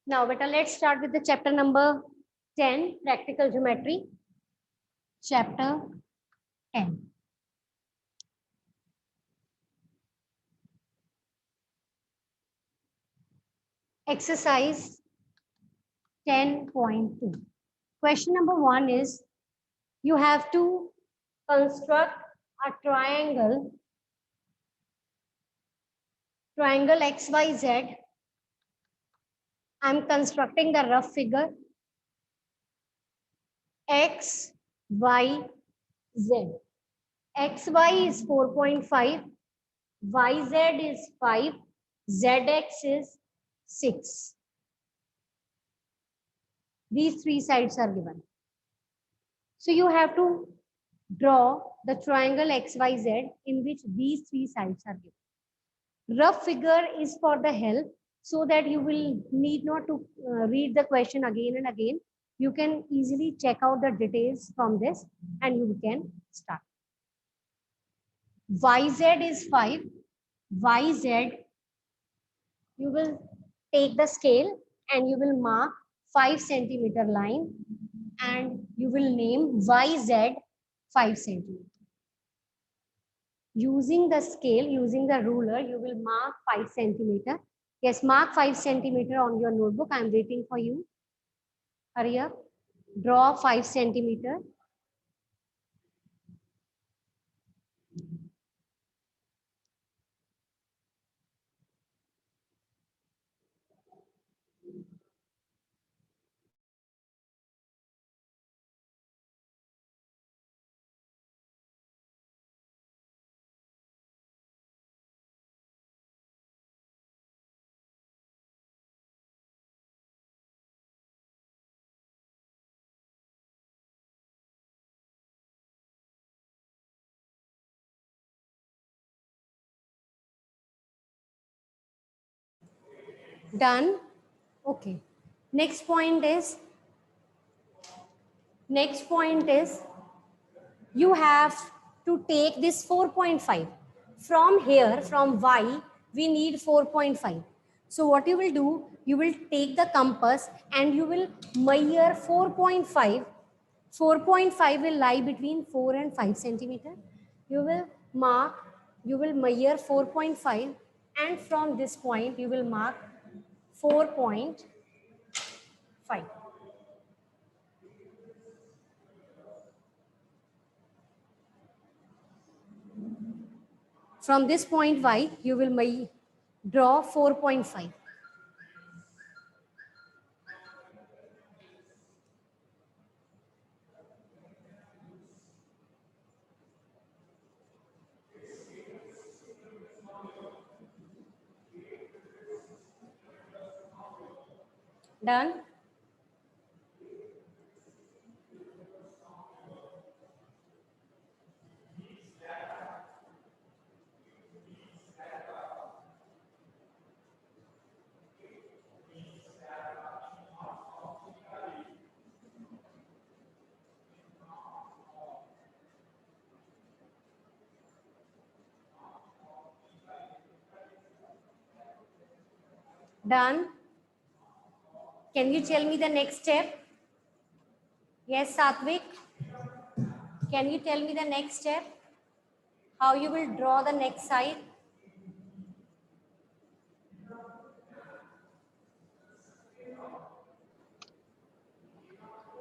Now, beta, let's start with the chapter number 10, practical geometry. Chapter 10. Exercise 10.2. Question number 1 is you have to construct a triangle XYZ. I'm constructing the rough figure X, Y, Z. XY is 4.5, YZ is 5, ZX is 6. These three sides are given. So you have to draw the triangle XYZ in which these three sides are given. Rough figure is for the help so that you will need not to read the question again and again. You can easily check out the details from this and you can start. YZ is 5. YZ, you will take the scale and you will mark 5 centimeter line and you will name YZ 5 centimeter. Using the scale, using the ruler, you will mark 5 centimeter. Yes, mark 5 centimeter on your notebook. I'm waiting for you. Hurry up. Draw 5 centimeter. Done. Okay. Next point is you have to take this 4.5. From here, from Y, we need 4.5. So what you will do, you will take the compass and you will measure 4.5. 4.5 will lie between 4 and 5 centimeter. You will measure 4.5 and from this point you will mark 4.5. From this point Y, you will draw 4.5. Done? Done? Can you tell me the next step? Yes, Satvik? Can you tell me the next step? How you will draw the next side?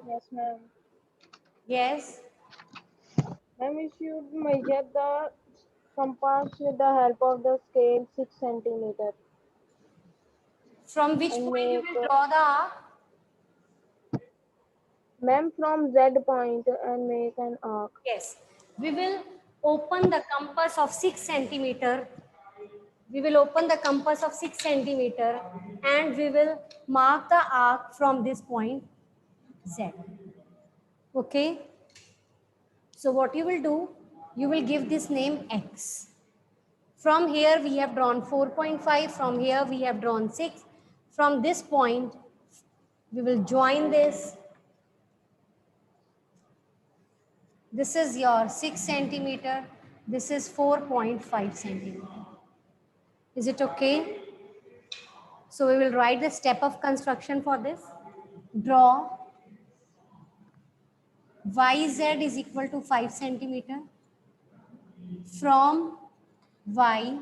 Yes, ma'am. Yes. Ma'am, we should measure the compass with the help of the scale 6 centimeter. From which And point you make, will draw the arc? ma'am, from Z point and make an arc. Yes. We will open the compass of 6 centimeter. We will open the compass of 6 centimeter and we will mark the arc from this point Z. Okay. So what you will do, you will give this name X. From here we have drawn 4.5, from here we have drawn 6. From this point, we will join this. This is your 6 centimeter, this is 4.5 centimeter. Is it okay? So we will write the step of construction for this. Draw YZ is equal to 5 centimeter. From Y,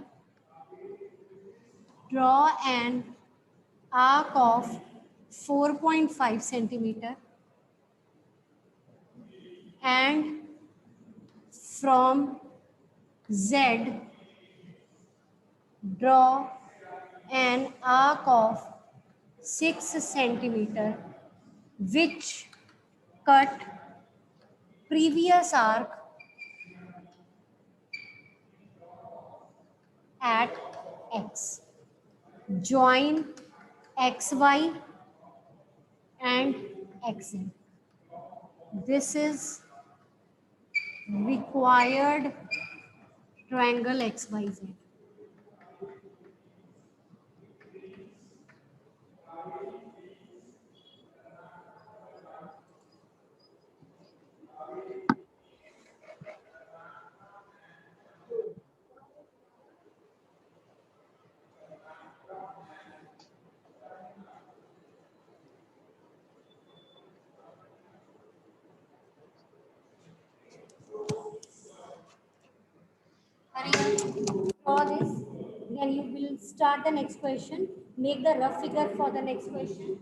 draw an arc of 4.5 centimeter, and from Z, draw an arc of 6 centimeter, which cut previous arc at X. Join XY and XZ. This is required triangle XYZ. For this, then you will start the next question. Make the rough figure for the next question.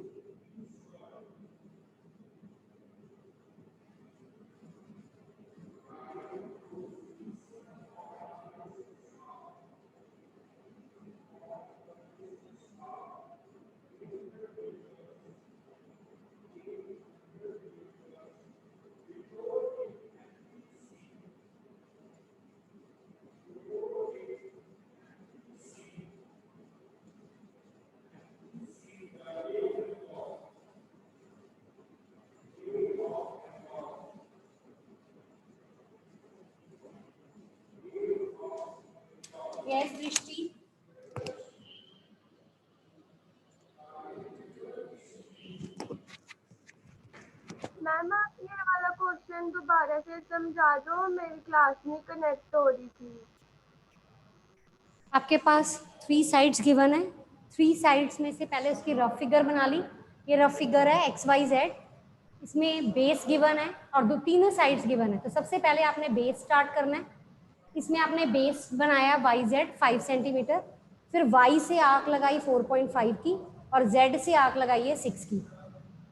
Yes, Drishti. Ma'am आप ये वाला question दोबारा से समझा दो, मेरी class में connect हो रही थी। आपके पास 3 साइड्स गिवन है। 3 साइड्स में से पहले उसकी रफ फिगर बना ली। ये रफ फिगर है XYZ। इसमें बेस गिवन है और तीनों साइड्स गिवन है। तो सबसे पहले आपने बेस स्टार्ट करना है। इसमें आपने बेस बनाया YZ 5 सेंटीमीटर, फिर Y से आर्क लगाई 4.5 की और Z से आर्क लगाई है 6 की।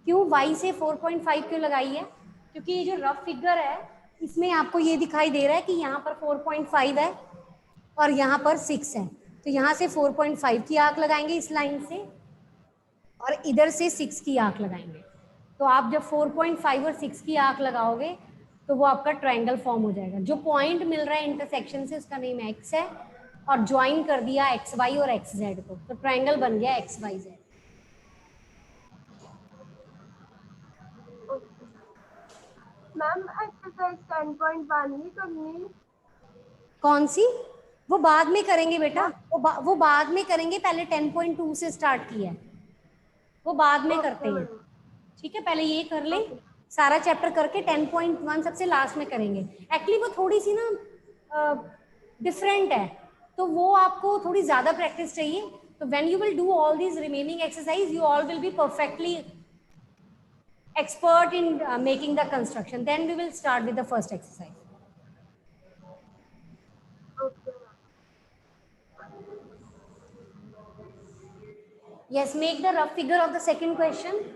क्यों Y से 4.5 क्यों लगाई है? क्योंकि ये जो रफ फिगर है इसमें आपको ये दिखाई दे रहा है कि यहाँ पर 4.5 है और यहाँ पर 6 है। तो यहाँ से 4.5 की आर्क लगाएंगे इस लाइन से और इधर से 6 की आर्क लगाएंगे। तो आप जब 4.5 और 6 की आर्क लगाओगे तो वो आपका ट्रायंगल फॉर्म हो जाएगा। जो पॉइंट मिल रहा है इंटरसेक्शन से उसका नेम X है और ज्वाइन कर दिया XY और XZ को, तो ट्रायंगल बन गया XYZ। मैम एक्सरसाइज 10.1 नहीं करनी? कौन सी? वो बाद में करेंगे बेटा, वो बाद में करेंगे। पहले 10.2 से स्टार्ट किया है, वो बाद में करते हैं। ठीक है, पहले ये कर ले सारा चैप्टर करके 10.1 सबसे लास्ट में करेंगे। एक्चुअली वो थोड़ी सी ना डिफरेंट है, तो वो आपको थोड़ी ज्यादा प्रैक्टिस चाहिए। तो when you will do all these remaining exercise you all will be perfectly expert in making the construction. Then we will start with the first exercise. Okay. Yes, make the rough figure of the second question.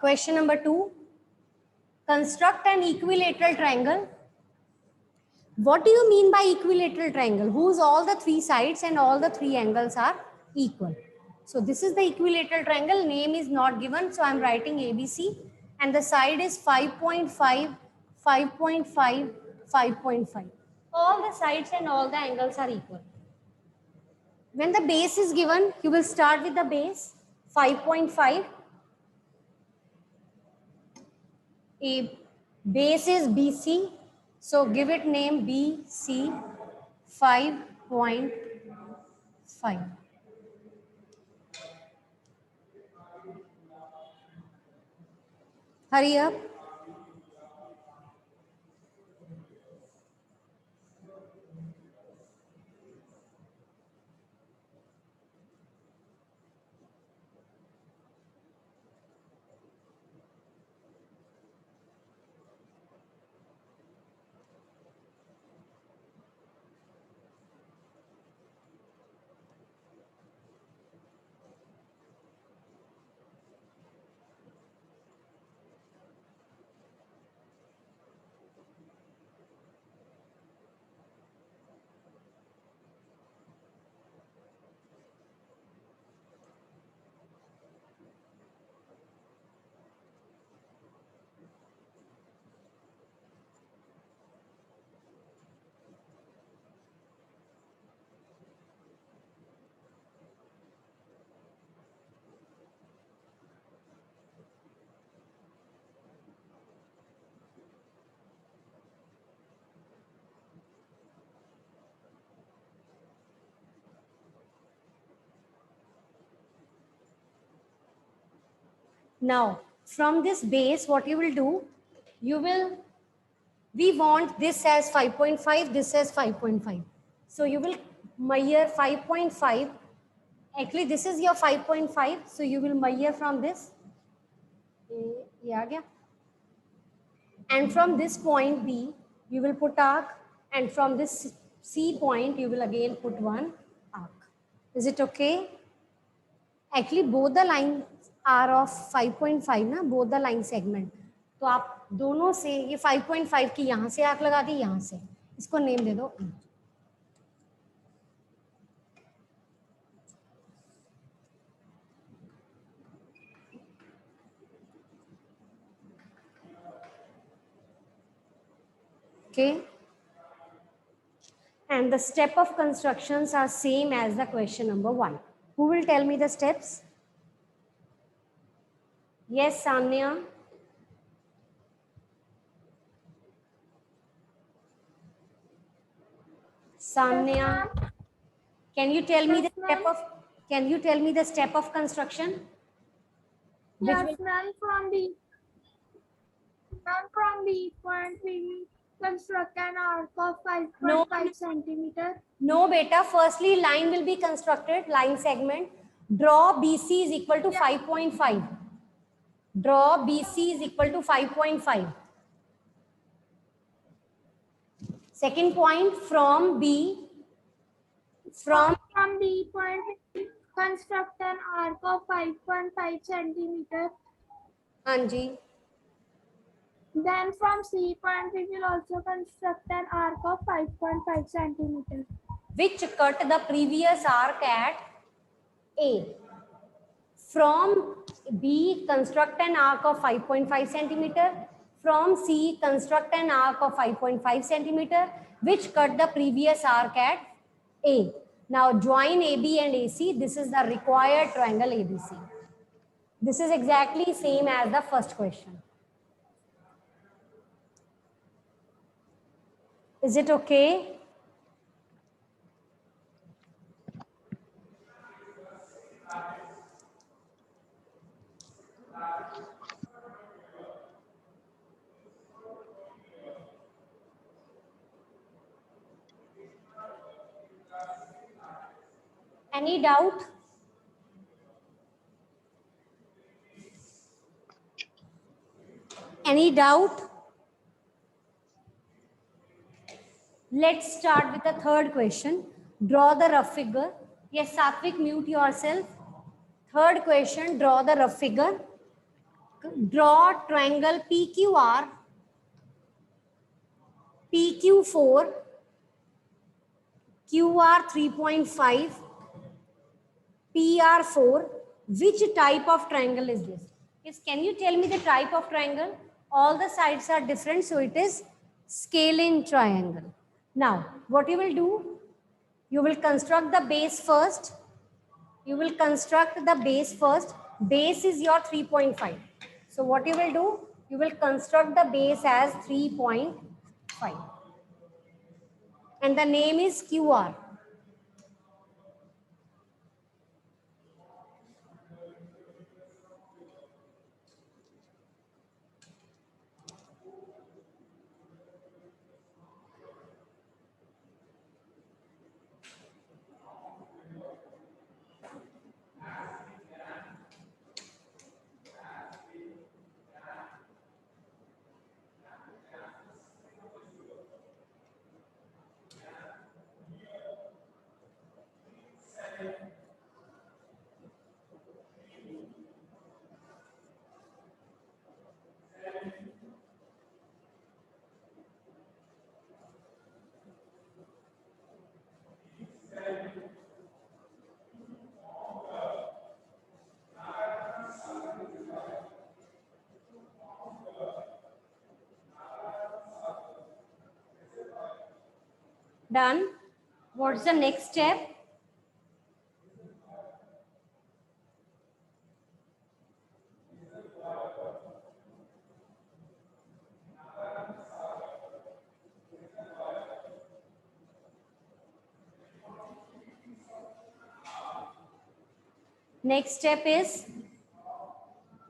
Question number 2. Construct an equilateral triangle. What do you mean by equilateral triangle? Whose all the 3 sides and all the 3 angles are equal. So this is the equilateral triangle. Name is not given, so I am writing ABC, and the side is 5.5, 5.5, 5.5. All the sides and all the angles are equal. When the base is given, you will start with the base 5.5. A base is BC, so give it name BC 5.5. 5. Hurry up. Now, from this base, what you will do, we want this as 5.5, this as 5.5. So you will measure 5.5. Actually, this is your 5.5. So you will measure from this. And from this point B, you will put arc. And from this C point, you will again put one arc. Is it okay? Actually, both the lines are of 5.5 ना, both the line segment. तो आप दोनों से ये 5.5 की यहाँ से arc लगा दी, यहाँ से इसको नेम दे दो. Okay. And the step of constructions are same as the question number 1. Who will tell me the steps? Yes, Sanya. Sanya, can you tell me the step of? Can you tell me the step of construction? Yes, ma'am. From the point we will construct an arc of 5.5 centimeter. No, beta. Firstly, line will be constructed. Line segment. Draw BC is equal to 5.5. Draw BC is equal to 5.5. Second point, from B. From B point, we construct an arc of 5.5 centimeter. Anji. Then from C point, we will also construct an arc of 5.5 centimeter. Which cut the previous arc at A. From B, construct an arc of 5.5 centimeter. From C, construct an arc of 5.5 centimeter, which cut the previous arc at A. Now join AB and AC. This is the required triangle ABC. This is exactly same as the first question. Is it okay? Any doubt? Any doubt? Let's start with the third question. Draw the rough figure. Yes, Satvik, mute yourself. Third question, draw the rough figure. Draw triangle PQR, PQ4, QR 3.5, PR4. Which type of triangle is this? Yes, can you tell me the type of triangle? All the sides are different, so it is scalene triangle. Now, what you will do? You will construct the base first. You will construct the base first. Base is your 3.5. So what you will do? You will construct the base as 3.5. And the name is QR. Done. What's the next step? Next step is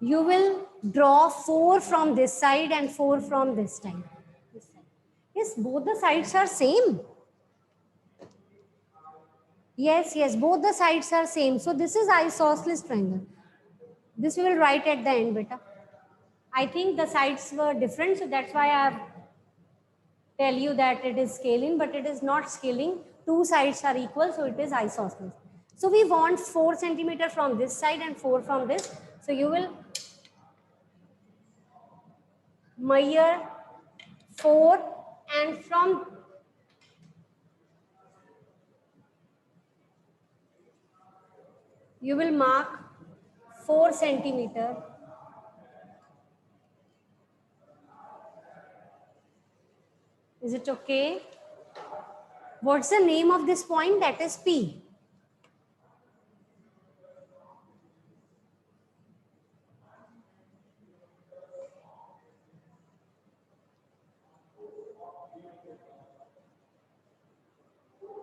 you will draw 4 from this side and 4 from this side. Yes, both the sides are same. Yes, both the sides are same. So this is isosceles triangle. This we will write at the end, beta. I think the sides were different, so that's why I have tell you that it is scaling, but it is not scaling. Two sides are equal, so it is isosceles. So we want 4 centimeter from this side and 4 from this. So you will measure 4 and from you will mark 4 centimeter. Is it okay? What's the name of this point? That is P.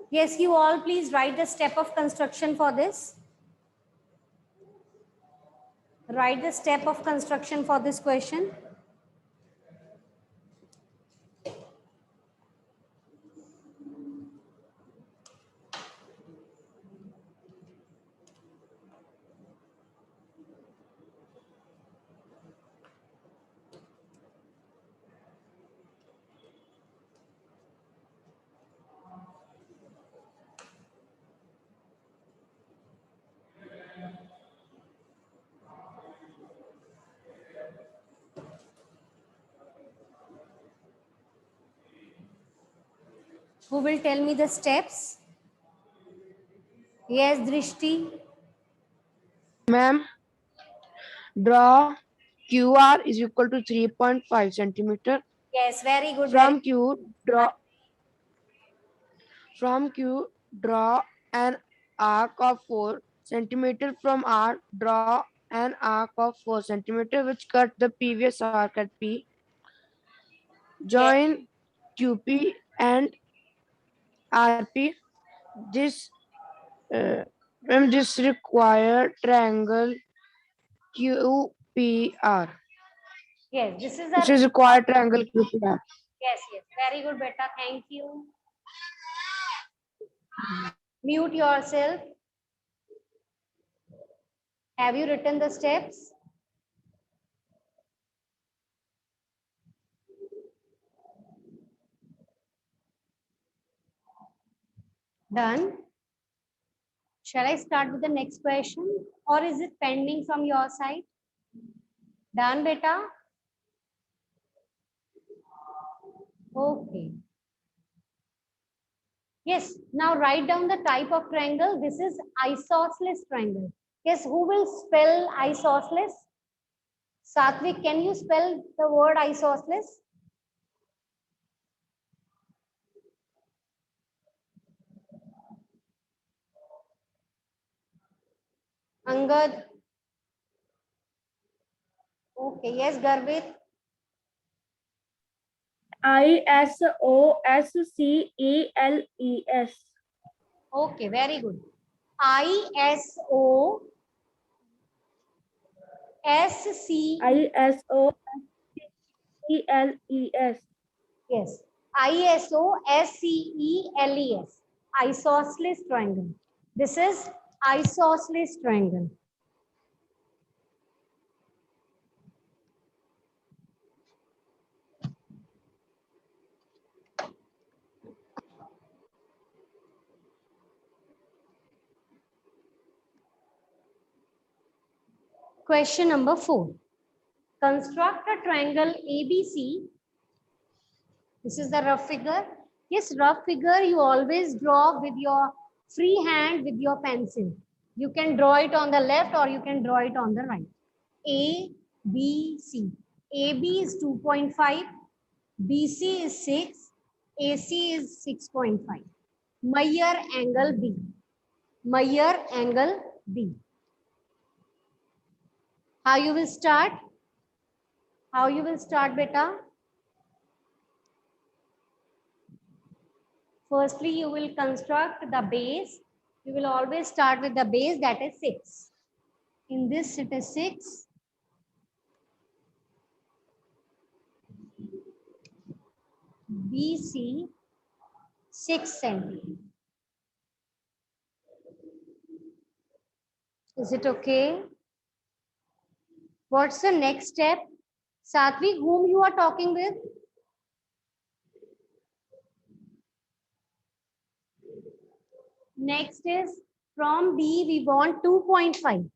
Yes, you all please write the step of construction for this. Write the step of construction for this question. Who will tell me the steps? Yes, Drishti. Ma'am, draw QR is equal to 3.5 centimeter. Yes, very good. From Q, draw an arc of 4 centimeter. From R, draw an arc of 4 centimeter which cut the previous arc at P. Join QP and RP. This this require triangle QPR. Yes, this is This a is required triangle QPR. yes. Very good, beta. Thank you. Mute yourself. Have you written the steps? Done. Shall I start with the next question or is it pending from your side? Done, beta? Okay. Yes, now write down the type of triangle. This is isosceles triangle. Yes, who will spell isosceles? Satvik, can you spell the word isosceles? Angad. Okay, yes, Garvit. ISOSCELES. Okay, very good. ISO SC. ISOSCELES. Yes, ISOSCELES. Isosceles triangle. This is isosceles triangle. Question number 4. Construct a triangle ABC. This is the rough figure. Yes, rough figure you always draw with your free hand with your pencil. You can draw it on the left or you can draw it on the right. A, B, C. AB is 2.5. BC is 6. AC is 6.5. Measure angle B. Measure angle B. How you will start? How you will start, beta? Firstly, you will construct the base. You will always start with the base, that is 6. In this, it is 6. BC 6 centimeters. Is it okay? What's the next step? Satvik, whom you are talking with? Next is from B, we want 2.5.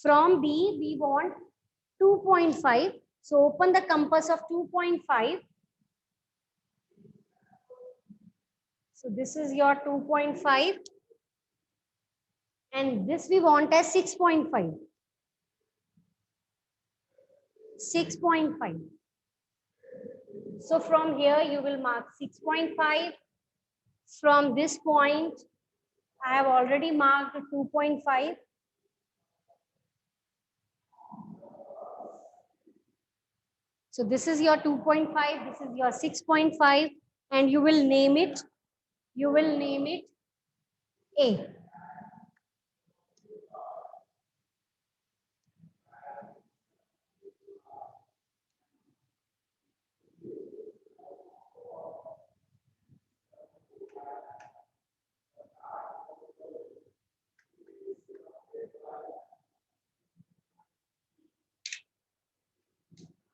From B, we want 2.5. So open the compass of 2.5. So this is your 2.5. And this we want as 6.5. 6.5. So from here, you will mark 6.5. From this point, I have already marked 2.5. So this is your 2.5, this is your 6.5, and you will name it, A.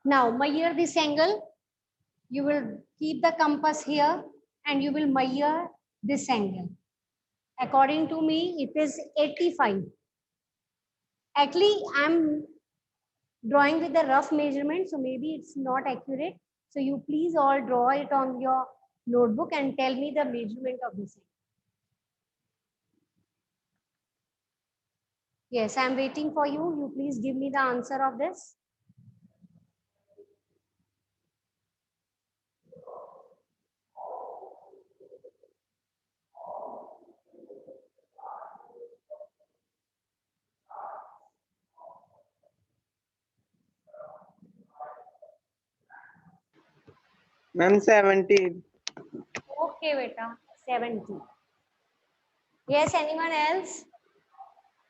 Now measure this angle. You will keep the compass here and you will measure this angle. According to me, it is 85. Actually, I'm drawing with the rough measurement, so maybe it's not accurate. So you please all draw it on your notebook and tell me the measurement of this angle. Yes, I'm waiting for you. You please give me the answer of this. Ma'am, 70. Okay, beta, 70. Yes, anyone else?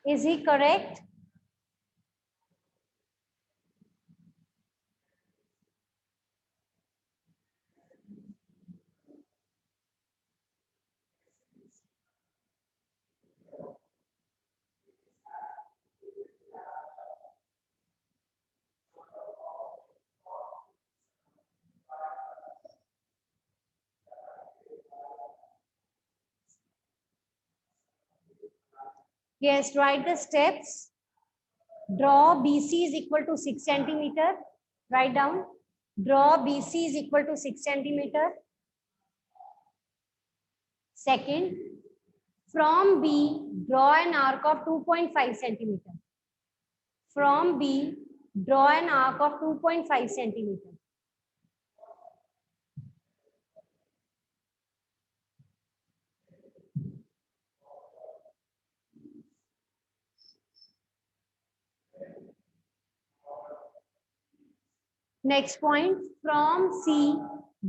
Is he correct? Yes, write the steps. Draw BC is equal to 6 centimeter. Write down. Draw BC is equal to 6 centimeter. Second, from B, draw an arc of 2.5 centimeter. From B, draw an arc of 2.5 centimeter. Next point, from C,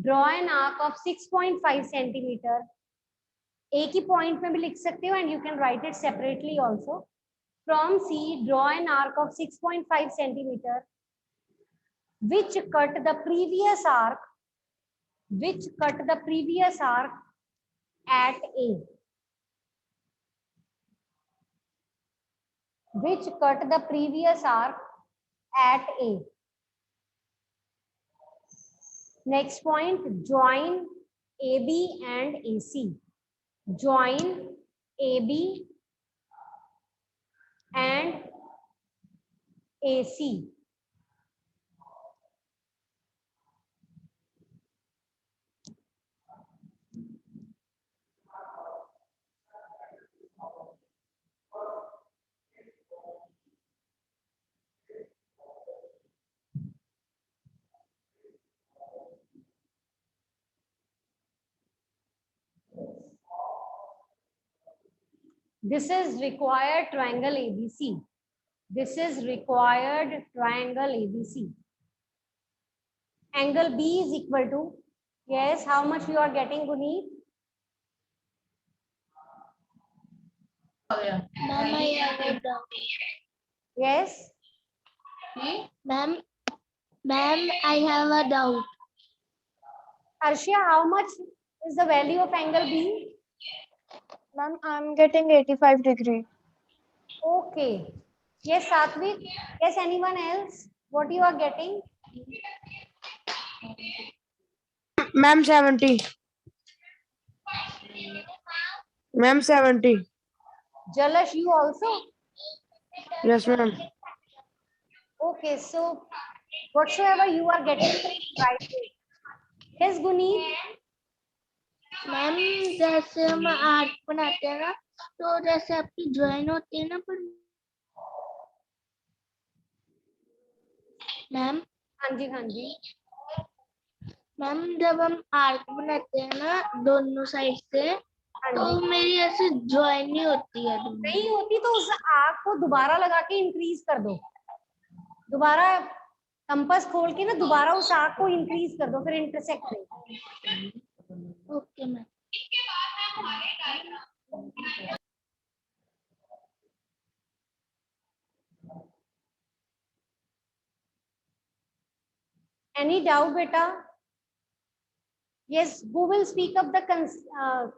draw an arc of 6.5 centimeter. एक ही point में भी लिख सकते हो and you can write it separately also. From C, draw an arc of 6.5 centimeter, which cut the previous arc, at A. Which cut the previous arc at A. Next point, join AB and AC. Join AB and AC. This is required triangle ABC. This is required triangle ABC. Angle B is equal to, yes, how much you are getting, Guneet? Ma'am, I have a doubt. Yes. Ma'am, I have a doubt. Arshia, how much is the value of angle B? Ma'am, I'm getting 85 degree. Okay. Yes, Satvik. Yes, anyone else? What you are getting? Ma'am, 70. Ma'am, 70. Jalash, you also? Yes, ma'am. Okay, so whatsoever you are getting, right? Yes, Guneet. Ma'am जैसे हम art बनाते हैं ना, तो जैसे आपकी drawing होती है ना, पर मैम हाँ जी, हाँ जी. मैम जब हम आर्ट बनाते हैं ना दोनों साइड से, हाँ तो जी. मेरी ऐसे ड्राइंग नहीं होती है दोनों। नहीं होती तो उस आग को दोबारा लगा के इंक्रीज कर दो. दोबारा कंपास खोल के ना दोबारा उस आग को इंक्रीज कर दो, फिर इंटरसेक्ट करेगी. Okay ma'am. Any doubt, beta? Yes, who will speak up the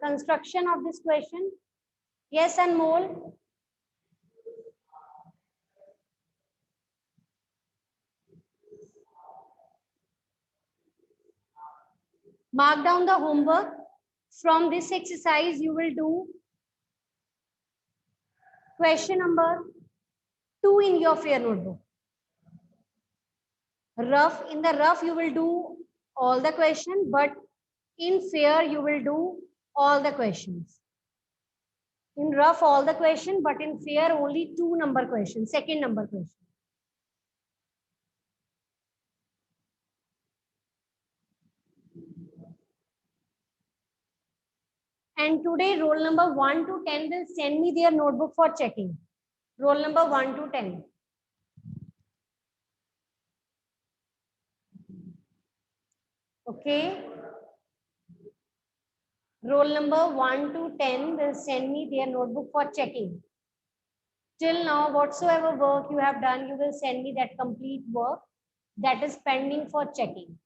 construction of this question? Yes, Anmol. Mark down the homework. From this exercise, you will do question number 2 in your fair notebook. In the rough, you will do all the question, but in fair, you will do all the questions. In rough, all the question, but in fair, only 2 number question, second number question. And today, roll number 1 to 10 will send me their notebook for checking. Roll number 1 to 10. Okay. Roll number 1 to 10 will send me their notebook for checking. Till now, whatsoever work you have done, you will send me that complete work that is pending for checking.